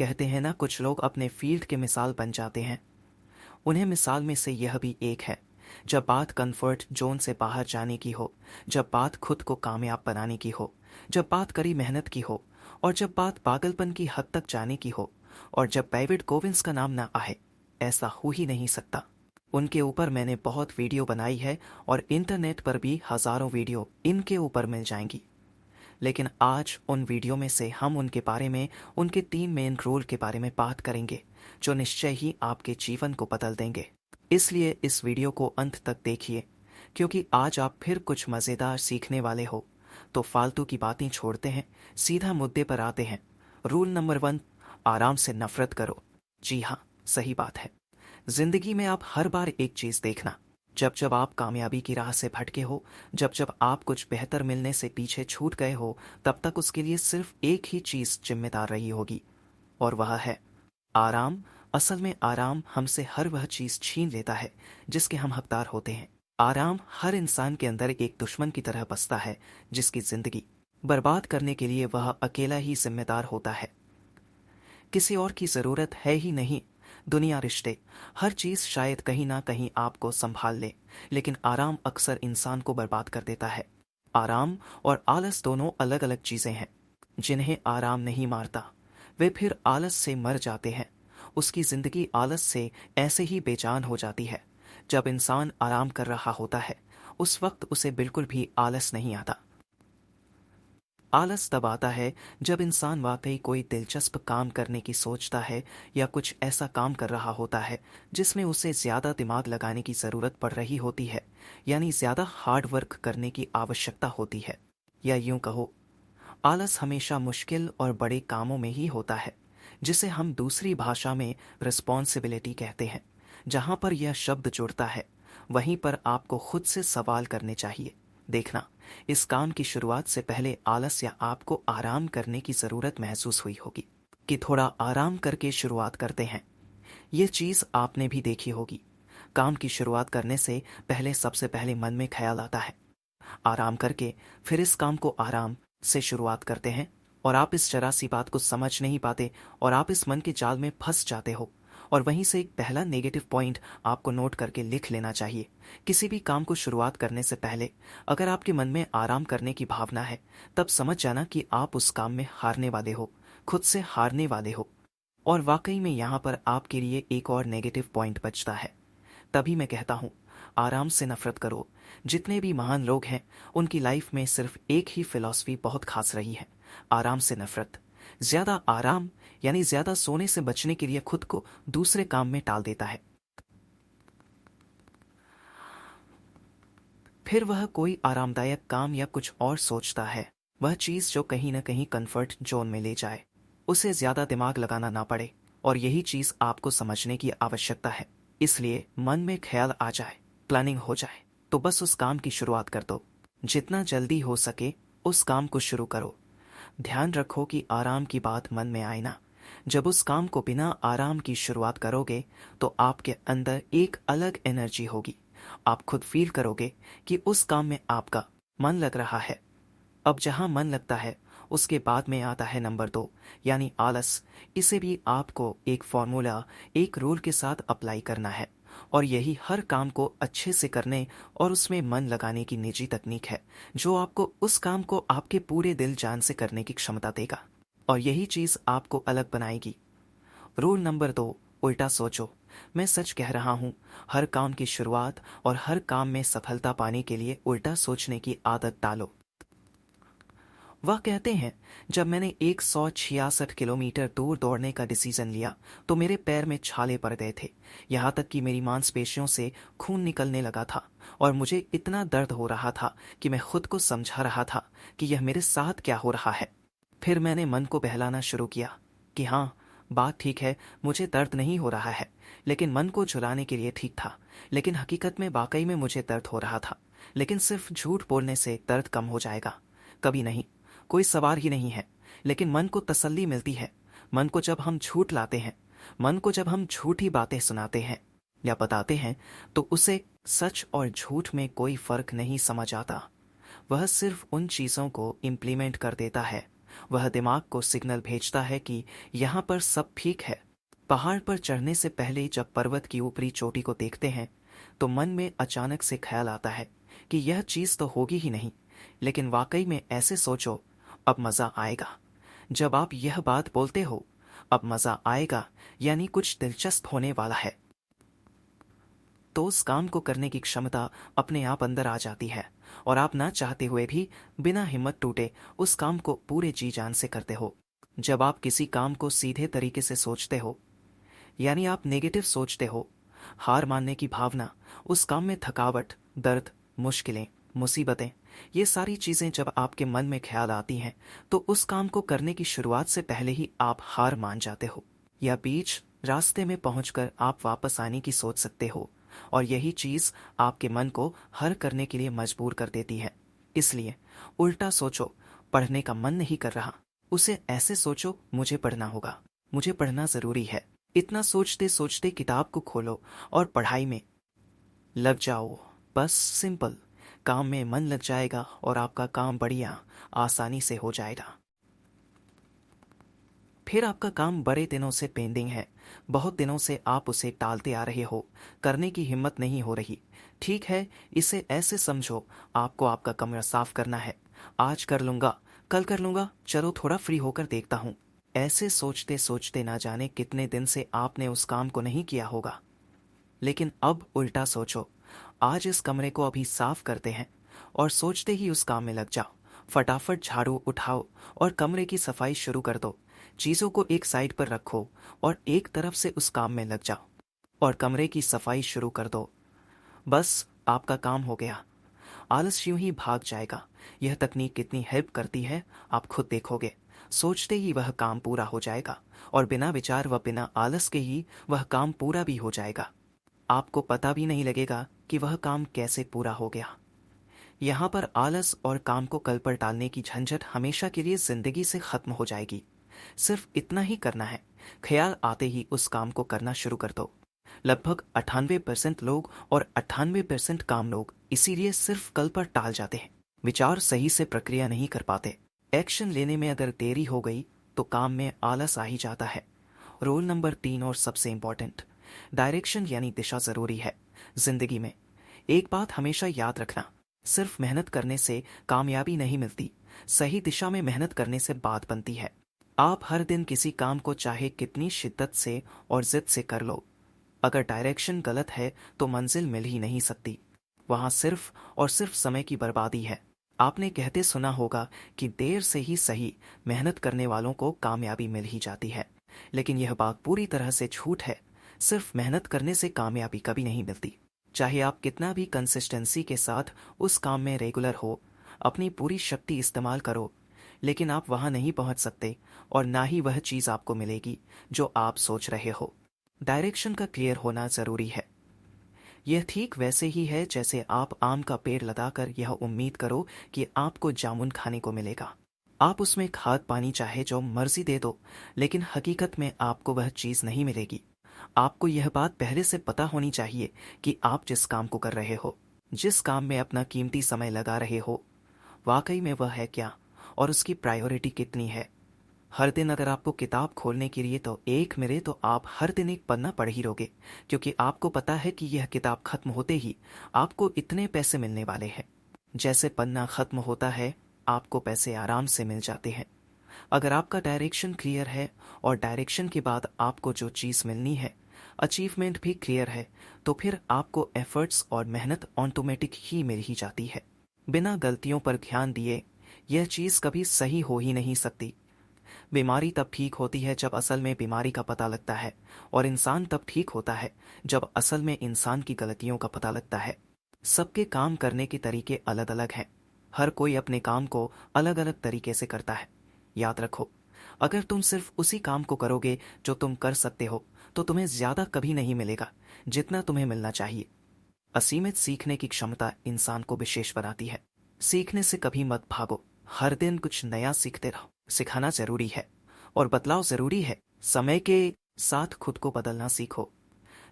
कहते हैं ना, कुछ लोग अपने फील्ड के मिसाल बन जाते हैं। उन्हें मिसाल में से यह भी एक है। जब बात कंफर्ट जोन से बाहर जाने की हो, जब बात खुद को कामयाब बनाने की हो, जब बात कड़ी मेहनत की हो, और जब बात पागलपन की हद तक जाने की हो, और जब डेविड गोविंस का नाम ना आए, ऐसा हो ही नहीं सकता। उनके ऊपर मैंने बहुत वीडियो बनाई है और इंटरनेट पर भी हज़ारों वीडियो इनके ऊपर मिल जाएंगी। लेकिन आज उन वीडियो में से हम उनके बारे में, उनके 3 मेन रोल के बारे में बात करेंगे, जो निश्चय ही आपके जीवन को बदल देंगे। इसलिए इस वीडियो को अंत तक देखिए, क्योंकि आज आप फिर कुछ मज़ेदार सीखने वाले हो। तो फालतू की बातें छोड़ते हैं, सीधा मुद्दे पर आते हैं। रूल नंबर 1, आराम से नफरत करो। जी हाँ, सही बात है। जिंदगी में आप हर बार एक चीज़ देखना, जब जब आप कामयाबी की राह से भटके हो, जब जब आप कुछ बेहतर मिलने से पीछे छूट गए हो, तब तक उसके लिए सिर्फ एक ही चीज़ जिम्मेदार रही होगी, और वह है आराम। असल में आराम हमसे हर वह चीज़ छीन लेता है जिसके हम हकदार होते हैं। आराम हर इंसान के अंदर एक दुश्मन की तरह बसता है, जिसकी जिंदगी बर्बाद करने के लिए वह अकेला ही जिम्मेदार होता है। किसी और की ज़रूरत है ही नहीं। दुनिया, रिश्ते, हर चीज़ शायद कहीं ना कहीं आपको संभाल ले, लेकिन आराम अक्सर इंसान को बर्बाद कर देता है। आराम और आलस दोनों अलग अलग चीज़ें हैं। जिन्हें आराम नहीं मारता, वे फिर आलस से मर जाते हैं। उसकी ज़िंदगी आलस से ऐसे ही बेजान हो जाती है। जब इंसान आराम कर रहा होता है, उस वक्त उसे बिल्कुल भी आलस नहीं आता। आलस तब आता है जब इंसान वाकई कोई दिलचस्प काम करने की सोचता है, या कुछ ऐसा काम कर रहा होता है जिसमें उसे ज़्यादा दिमाग लगाने की ज़रूरत पड़ रही होती है, यानी ज़्यादा हार्ड वर्क करने की आवश्यकता होती है। या यूं कहो, आलस हमेशा मुश्किल और बड़े कामों में ही होता है, जिसे हम दूसरी भाषा में रिस्पॉन्सिबिलिटी कहते हैं। जहाँ पर यह शब्द जुड़ता है, वहीं पर आपको खुद से सवाल करने चाहिए। देखना, इस काम की शुरुआत से पहले आलस या आपको आराम करने की ज़रूरत महसूस हुई होगी कि थोड़ा आराम करके शुरुआत करते हैं। ये चीज़ आपने भी देखी होगी। काम की शुरुआत करने से पहले सबसे पहले मन में ख्याल आता है आराम करके, फिर इस काम को आराम से शुरुआत करते हैं, और आप इस जरा सी बात को समझ नहीं पाते और आप इस मन के जाल में फंस जाते हो। और वहीं से एक पहला नेगेटिव पॉइंट आपको नोट करके लिख लेना चाहिए। किसी भी काम को शुरुआत करने से पहले अगर आपके मन में आराम करने की भावना है, तब समझ जाना कि आप उस काम में हारने वाले हो, खुद से हारने वाले हो। और वाकई में यहाँ पर आपके लिए एक और नेगेटिव पॉइंट बचता है। तभी मैं कहता हूँ, आराम से नफरत करो। जितने भी महान लोग हैं, उनकी लाइफ में सिर्फ एक ही फिलॉसफी बहुत खास रही है, आराम से नफरत। ज्यादा आराम यानी ज्यादा सोने से बचने के लिए खुद को दूसरे काम में टाल देता है। फिर वह कोई आरामदायक काम या कुछ और सोचता है, वह चीज जो कहीं ना कहीं कंफर्ट जोन में ले जाए, उसे ज्यादा दिमाग लगाना ना पड़े। और यही चीज आपको समझने की आवश्यकता है। इसलिए मन में ख्याल आ जाए, प्लानिंग हो जाए, तो बस उस काम की शुरुआत कर दो। जितना जल्दी हो सके उस काम को शुरू करो। ध्यान रखो कि आराम की बात मन में आए ना। जब उस काम को बिना आराम की शुरुआत करोगे, तो आपके अंदर एक अलग एनर्जी होगी। आप खुद फील करोगे कि उस काम में आपका मन लग रहा है। अब जहां मन लगता है, उसके बाद में आता है नंबर 2, यानी आलस। इसे भी आपको एक फॉर्मूला, एक रूल के साथ अप्लाई करना है। और यही हर काम को अच्छे से करने और उसमें मन लगाने की निजी तकनीक है, जो आपको उस काम को आपके पूरे दिल जान से करने की क्षमता देगा। और यही चीज़ आपको अलग बनाएगी। रूल नंबर 2, उल्टा सोचो। मैं सच कह रहा हूँ, हर काम की शुरुआत और हर काम में सफलता पाने के लिए उल्टा सोचने की आदत डालो। वह कहते हैं, जब मैंने 166 किलोमीटर दूर दौड़ने का डिसीजन लिया, तो मेरे पैर में छाले पड़ गए थे। यहाँ तक कि मेरी मांसपेशियों से खून निकलने लगा था, और मुझे इतना दर्द हो रहा था कि मैं खुद को समझा रहा था कि यह मेरे साथ क्या हो रहा है। फिर मैंने मन को बहलाना शुरू किया कि हाँ, बात ठीक है, मुझे दर्द नहीं हो रहा है। लेकिन मन को झुलाने के लिए ठीक था, लेकिन हकीकत में वाकई में मुझे दर्द हो रहा था। लेकिन सिर्फ झूठ बोलने से दर्द कम हो जाएगा? कभी नहीं, कोई सवाल ही नहीं है। लेकिन मन को तसल्ली मिलती है। मन को जब हम झूठ लाते हैं, मन को जब हम झूठी बातें सुनाते हैं या बताते हैं, तो उसे सच और झूठ में कोई फर्क नहीं समझ आता। वह सिर्फ उन चीज़ों को इम्प्लीमेंट कर देता है वह दिमाग को सिग्नल भेजता है कि यहाँ पर सब ठीक है। पहाड़ पर चढ़ने से पहले जब पर्वत की ऊपरी चोटी को देखते हैं तो मन में अचानक से ख्याल आता है कि यह चीज़ तो होगी ही नहीं, लेकिन वाकई में ऐसे सोचो, अब मज़ा आएगा। जब आप यह बात बोलते हो, अब मज़ा आएगा, यानी कुछ दिलचस्प होने वाला है, तो उस काम को करने की क्षमता अपने आप अंदर आ जाती है और आप ना चाहते हुए भी बिना हिम्मत टूटे उस काम को पूरे जी जान से करते हो। जब आप किसी काम को सीधे तरीके से सोचते हो, यानी आप नेगेटिव सोचते हो, हार मानने की भावना, उस काम में थकावट, दर्द, मुश्किलें, मुसीबतें, ये सारी चीज़ें जब आपके मन में ख्याल आती हैं तो उस काम को करने की शुरुआत से पहले ही आप हार मान जाते हो, या बीच रास्ते में पहुंचकर आप वापस आने की सोच सकते हो, और यही चीज़ आपके मन को हर करने के लिए मजबूर कर देती है। इसलिए उल्टा सोचो, पढ़ने का मन नहीं कर रहा, उसे ऐसे सोचो, मुझे पढ़ना होगा, मुझे पढ़ना ज़रूरी है। इतना सोचते सोचते किताब को खोलो और पढ़ाई में लग जाओ। बस सिंपल, काम में मन लग जाएगा और आपका काम बढ़िया आसानी से हो जाएगा। फिर आपका काम बड़े दिनों से पेंडिंग है, बहुत दिनों से आप उसे टालते आ रहे हो, करने की हिम्मत नहीं हो रही। ठीक है, इसे ऐसे समझो, आपको आपका कमरा साफ करना है। आज कर लूँगा, कल कर लूँगा, चलो थोड़ा फ्री होकर देखता हूँ। ऐसे सोचते सोचते ना जाने कितने दिन से आपने उस काम को नहीं किया होगा। लेकिन अब उल्टा सोचो, आज इस कमरे को अभी साफ करते हैं, और सोचते ही उस काम में लग जाओ। फटाफट झाड़ू उठाओ और कमरे की सफाई शुरू कर दो। चीज़ों को एक साइड पर रखो और एक तरफ से उस काम में लग जाओ और कमरे की सफाई शुरू कर दो। बस आपका काम हो गया, आलस यूं ही भाग जाएगा। यह तकनीक कितनी हेल्प करती है आप खुद देखोगे। सोचते ही वह काम पूरा हो जाएगा और बिना विचार व बिना आलस के ही वह काम पूरा भी हो जाएगा। आपको पता भी नहीं लगेगा कि वह काम कैसे पूरा हो गया। यहाँ पर आलस और काम को कल पर टालने की झंझट हमेशा के लिए जिंदगी से खत्म हो जाएगी। सिर्फ इतना ही करना है, ख्याल आते ही उस काम को करना शुरू कर दो। लगभग 98% लोग और 98% काम लोग इसीलिए सिर्फ कल पर टाल जाते हैं। विचार सही से प्रक्रिया नहीं कर पाते। एक्शन लेने में अगर देरी हो गई तो काम में आलस आ ही जाता है। रोल नंबर 3 और सबसे इंपॉर्टेंट, डायरेक्शन यानी दिशा जरूरी है जिंदगी में। एक बात हमेशा याद रखना, सिर्फ मेहनत करने से कामयाबी नहीं मिलती, सही दिशा में मेहनत करने से बात बनती है। आप हर दिन किसी काम को चाहे कितनी शिद्दत से और जिद से कर लो, अगर डायरेक्शन गलत है तो मंजिल मिल ही नहीं सकती। वहां सिर्फ और सिर्फ समय की बर्बादी है। आपने कहते सुना होगा कि देर से ही सही, मेहनत करने वालों को कामयाबी मिल ही जाती है, लेकिन यह बात पूरी तरह से झूठ है। सिर्फ मेहनत करने से कामयाबी कभी नहीं मिलती। चाहे आप कितना भी कंसिस्टेंसी के साथ उस काम में रेगुलर हो, अपनी पूरी शक्ति इस्तेमाल करो, लेकिन आप वहां नहीं पहुंच सकते और ना ही वह चीज़ आपको मिलेगी जो आप सोच रहे हो। डायरेक्शन का क्लियर होना ज़रूरी है। यह ठीक वैसे ही है जैसे आप आम का पेड़ लगाकर यह उम्मीद करो कि आपको जामुन खाने को मिलेगा। आप उसमें खाद पानी चाहे जो मर्जी दे दो, लेकिन हकीकत में आपको वह चीज़ नहीं मिलेगी। आपको यह बात पहले से पता होनी चाहिए कि आप जिस काम को कर रहे हो, जिस काम में अपना कीमती समय लगा रहे हो, वाकई में वह है क्या और उसकी प्रायोरिटी कितनी है। हर दिन अगर आपको किताब खोलने के लिए तो एक मिले तो आप हर दिन एक पन्ना पढ़ ही लोगे, क्योंकि आपको पता है कि यह किताब खत्म होते ही आपको इतने पैसे मिलने वाले हैं। जैसे पन्ना खत्म होता है, आपको पैसे आराम से मिल जाते हैं। अगर आपका डायरेक्शन क्लियर है और डायरेक्शन के बाद आपको जो चीज़ मिलनी है, अचीवमेंट भी क्लियर है, तो फिर आपको एफर्ट्स और मेहनत ऑटोमेटिक ही मिल ही जाती है। बिना गलतियों पर ध्यान दिए यह चीज़ कभी सही हो ही नहीं सकती। बीमारी तब ठीक होती है जब असल में बीमारी का पता लगता है, और इंसान तब ठीक होता है जब असल में इंसान की गलतियों का पता लगता है। सबके काम करने के तरीके अलग अलग हैं। हर कोई अपने काम को अलग अलग तरीके से करता है। याद रखो, अगर तुम सिर्फ उसी काम को करोगे जो तुम कर सकते हो, तो तुम्हें ज़्यादा कभी नहीं मिलेगा जितना तुम्हें मिलना चाहिए। असीमित सीखने की क्षमता इंसान को विशेष बनाती है। सीखने से कभी मत भागो, हर दिन कुछ नया सीखते रहो। सिखाना जरूरी है और बदलाव जरूरी है। समय के साथ खुद को बदलना सीखो।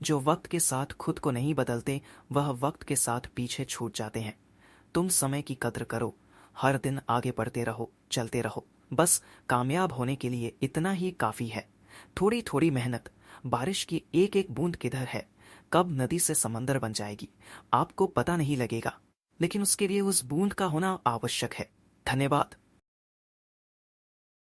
जो वक्त के साथ खुद को नहीं बदलते, वह वक्त के साथ पीछे छूट जाते हैं। तुम समय की कद्र करो, हर दिन आगे बढ़ते रहो, चलते रहो। बस कामयाब होने के लिए इतना ही काफ़ी है। थोड़ी थोड़ी मेहनत। बारिश की एक एक बूंद किधर है, कब नदी से समंदर बन जाएगी, आपको पता नहीं लगेगा, लेकिन उसके लिए उस बूंद का होना आवश्यक है। धन्यवाद।